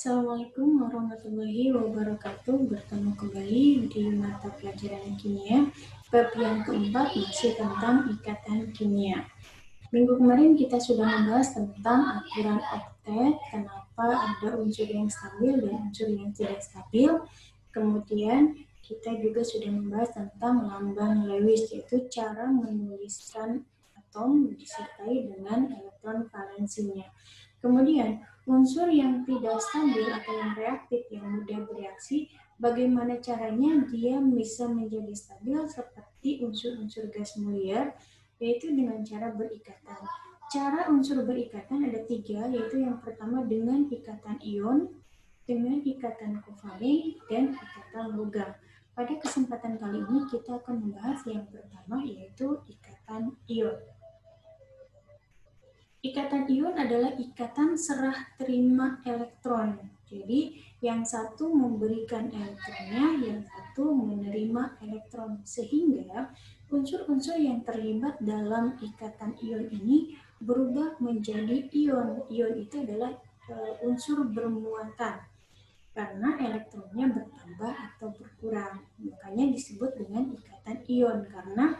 Assalamualaikum warahmatullahi wabarakatuh. Bertemu kembali di mata pelajaran kimia. Bab yang keempat masih tentang ikatan kimia. Minggu kemarin kita sudah membahas tentang aturan oktet, kenapa ada unsur yang stabil dan unsur yang tidak stabil. Kemudian kita juga sudah membahas tentang lambang Lewis, yaitu cara menuliskan atom disertai dengan elektron valensinya. Kemudian unsur yang tidak stabil atau yang reaktif yang mudah bereaksi, bagaimana caranya dia bisa menjadi stabil seperti unsur-unsur gas mulia, yaitu dengan cara berikatan. Cara unsur berikatan ada 3, yaitu yang pertama dengan ikatan ion, dengan ikatan kovalen, dan ikatan logam. Pada kesempatan kali ini kita akan membahas yang pertama, yaitu ikatan ion. Ikatan ion adalah ikatan serah terima elektron. Jadi yang satu memberikan elektronnya, yang satu menerima elektron. Sehingga unsur-unsur yang terlibat dalam ikatan ion ini berubah menjadi ion. Ion itu adalah unsur bermuatan karena elektronnya bertambah atau berkurang. Makanya disebut dengan ikatan ion karena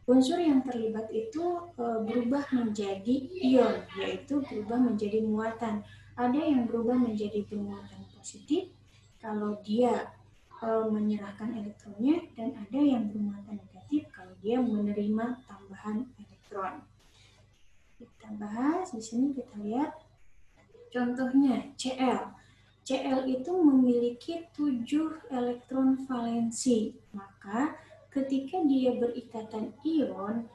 unsur yang terlibat itu berubah menjadi ion, yaitu berubah menjadi muatan. Ada yang berubah menjadi bermuatan positif kalau dia menyerahkan elektronnya, dan ada yang bermuatan negatif kalau dia menerima tambahan elektron. Kita bahas di sini, kita lihat contohnya Cl. Cl itu memiliki 7 elektron valensi, maka ketika dia berikatan ion,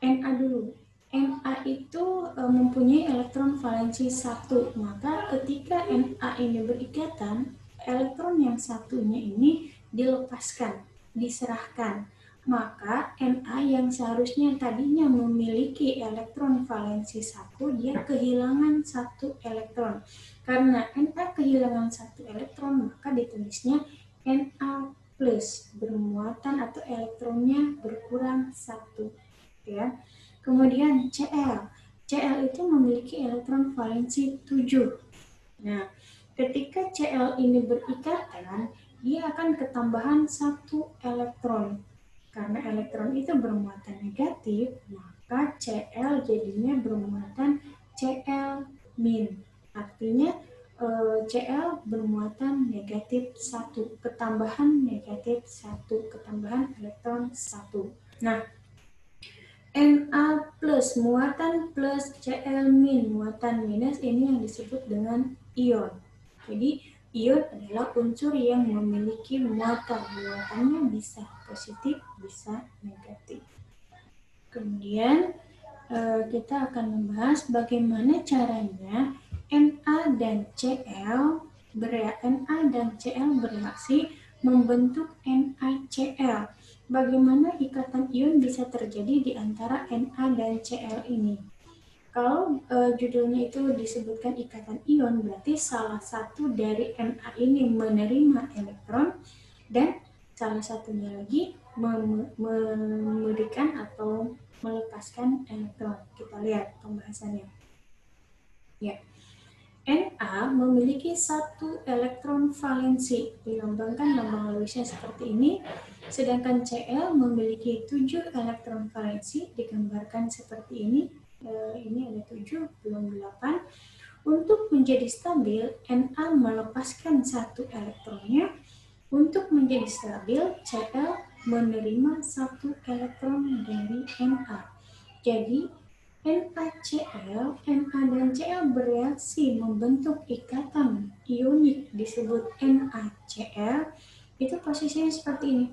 Na dulu. Na itu mempunyai elektron valensi 1, maka ketika Na ini berikatan, elektron yang satunya ini dilepaskan, diserahkan. Maka Na yang seharusnya tadinya memiliki elektron valensi 1, dia kehilangan 1 elektron. Karena Na kehilangan 1 elektron, maka ditulisnya Na plus, bermuatan atau elektronnya berkurang 1. Ya. Kemudian Cl. Cl itu memiliki elektron valensi 7. Nah, ketika Cl ini berikatan, dia akan ketambahan 1 elektron. Karena elektron itu bermuatan negatif, maka Cl jadinya bermuatan Cl-. Artinya Cl bermuatan negatif 1, ketambahan negatif 1, ketambahan elektron 1. Nah, Na plus, muatan plus, Cl min, muatan minus, ini yang disebut dengan ion. Jadi, ion adalah unsur yang memiliki muatan. Muatannya bisa positif, bisa negatif. Kemudian, kita akan membahas bagaimana caranya Na dan Cl bereaksi membentuk NaCl. Bagaimana ikatan ion bisa terjadi di antara Na dan Cl ini? Kalau judulnya itu disebutkan ikatan ion, berarti salah satu dari Na ini menerima elektron dan salah satunya lagi memberikan atau melepaskan elektron. Kita lihat pembahasannya. Ya. Na memiliki 1 elektron valensi, dilambangkan lambang Lewisnya seperti ini, sedangkan Cl memiliki 7 elektron valensi, digambarkan seperti ini. Ini ada 7, belum 8. Untuk menjadi stabil, Na melepaskan 1 elektronnya. Untuk menjadi stabil, Cl menerima 1 elektron dari Na. Jadi, NaCl, Na dan Cl bereaksi membentuk ikatan ionik disebut NaCl. Itu posisinya seperti ini.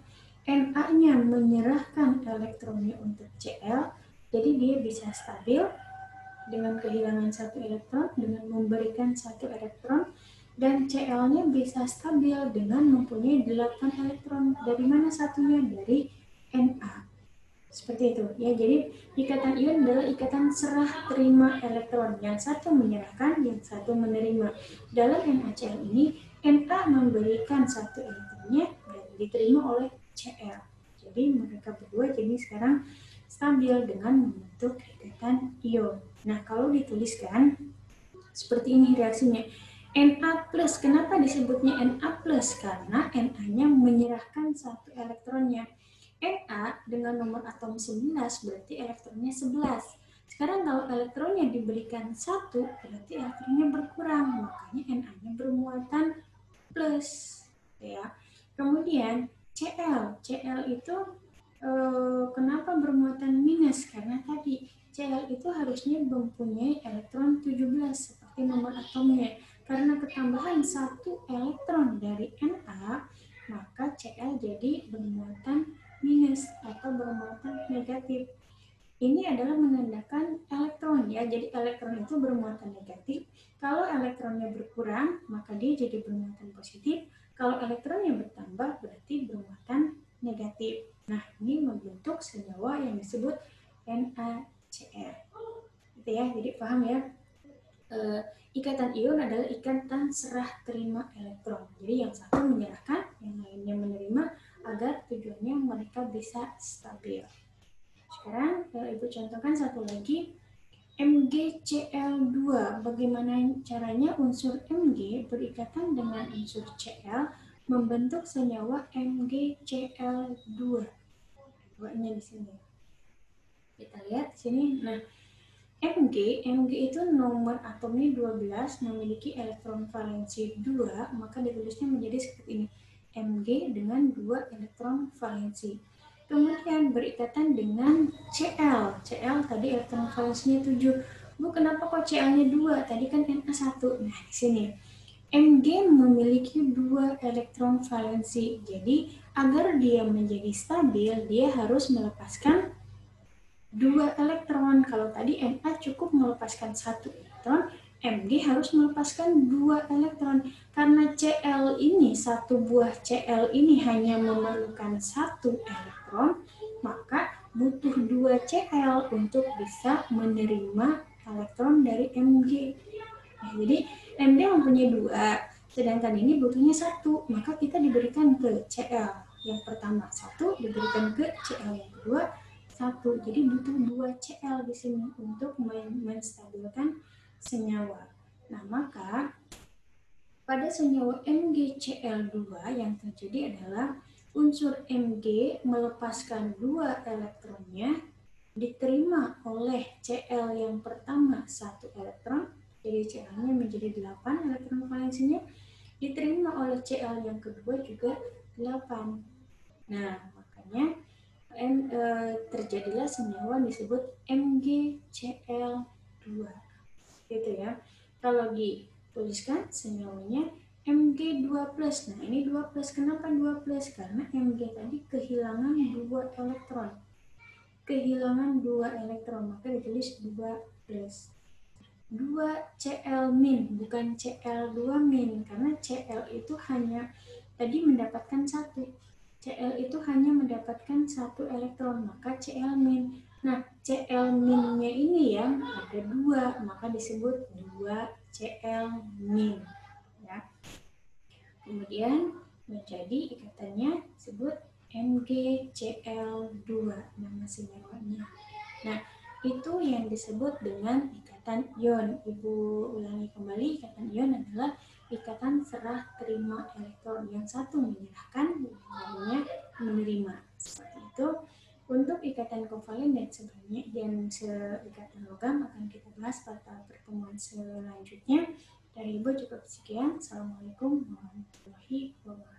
Na-nya menyerahkan elektronnya untuk Cl, jadi dia bisa stabil dengan kehilangan 1 elektron, dengan memberikan 1 elektron, dan Cl-nya bisa stabil dengan mempunyai 8 elektron. Dari mana satunya? Dari Na. Seperti itu ya. Jadi ikatan ion adalah ikatan serah terima elektron, yang satu menyerahkan, yang satu menerima. Dalam NaCl ini, Na memberikan 1 elektronnya dan diterima oleh Cl. Jadi mereka berdua jadi sekarang stabil dengan membentuk ikatan ion. Nah, kalau dituliskan seperti ini reaksinya. Na+, kenapa disebutnya Na+? Karena Na-nya menyerahkan satu elektronnya. Na dengan nomor atom 11 berarti elektronnya 11. Sekarang kalau elektronnya diberikan 1 berarti elektronnya berkurang, makanya Na-nya bermuatan plus. Ya. Kemudian Cl itu kenapa bermuatan minus? Karena tadi Cl itu harusnya mempunyai elektron 17 seperti nomor atomnya. Karena ketambahan satu elektron dari Na, maka Cl jadi bermuatan minus atau bermuatan negatif. Ini adalah menandakan elektron ya. Jadi elektron itu bermuatan negatif. Kalau elektronnya berkurang, maka dia jadi bermuatan positif. Kalau elektronnya bertambah, berarti bermuatan negatif. Nah, ini membentuk senyawa yang disebut NaCl. Gitu ya. Jadi paham ya? Ikatan ion adalah ikatan serah terima elektron. Jadi yang satu menyerahkan, yang lainnya menerima agar tujuannya mereka bisa stabil. Sekarang Ibu contohkan satu lagi, MgCl2. Bagaimana caranya unsur Mg berikatan dengan unsur Cl membentuk senyawa MgCl2. Buatnya di sini. Kita lihat di sini. Nah, Mg itu nomor atomnya 12, memiliki elektron valensi 2, maka ditulisnya menjadi seperti ini. Mg dengan 2 elektron valensi. Kemudian berikatan dengan Cl. Cl tadi elektron valensinya 7. Bu, kenapa kok Cl-nya 2? Tadi kan Na1. Nah, di sini. Mg memiliki 2 elektron valensi. Jadi, agar dia menjadi stabil, dia harus melepaskan 2 elektron. Kalau tadi Na cukup melepaskan 1 elektron, Mg harus melepaskan 2 elektron. Karena Cl ini, satu buah Cl ini hanya memerlukan 1 elektron, maka butuh 2 Cl untuk bisa menerima elektron dari Mg. Nah, jadi Mg mempunyai 2, sedangkan ini butuhnya 1, maka kita diberikan ke Cl yang pertama 1, diberikan ke Cl yang kedua 1. Jadi butuh 2 Cl di sini untuk menstabilkan senyawa. Nah, maka pada senyawa MgCl2 yang terjadi adalah unsur Mg melepaskan 2 elektronnya, diterima oleh Cl yang pertama 1 elektron, jadi Cl-nya menjadi 8 elektron valensinya, diterima oleh Cl yang kedua juga 8. Nah, makanya terjadilah senyawa disebut MgCl2. Gitu ya. Kalau dituliskan senyawanya Mg2+. Nah, ini 2+. Kenapa 2+? Karena Mg tadi kehilangan 2 elektron. Kehilangan 2 elektron, maka ditulis 2+. 2Cl-, bukan Cl2-, karena Cl itu hanya tadi mendapatkan 1. Cl itu hanya mendapatkan 1 elektron, maka Cl-. Nah, Cl-nya ini yang ada 2, maka disebut 2Cl-. Ya. Kemudian menjadi ikatannya disebut MgCl2, nama senyawanya. Nah, itu yang disebut dengan ikatan ion. Ibu ulangi kembali, ikatan ion adalah ikatan serah terima elektron. Yang satu menyerahkan, yang lainnya menerima. Seperti itu. Untuk ikatan kovalen dan sebagainya dan seikatan logam akan kita bahas pada pertemuan selanjutnya. Dari Ibu cukup sekian. Assalamualaikum warahmatullahi wabarakatuh.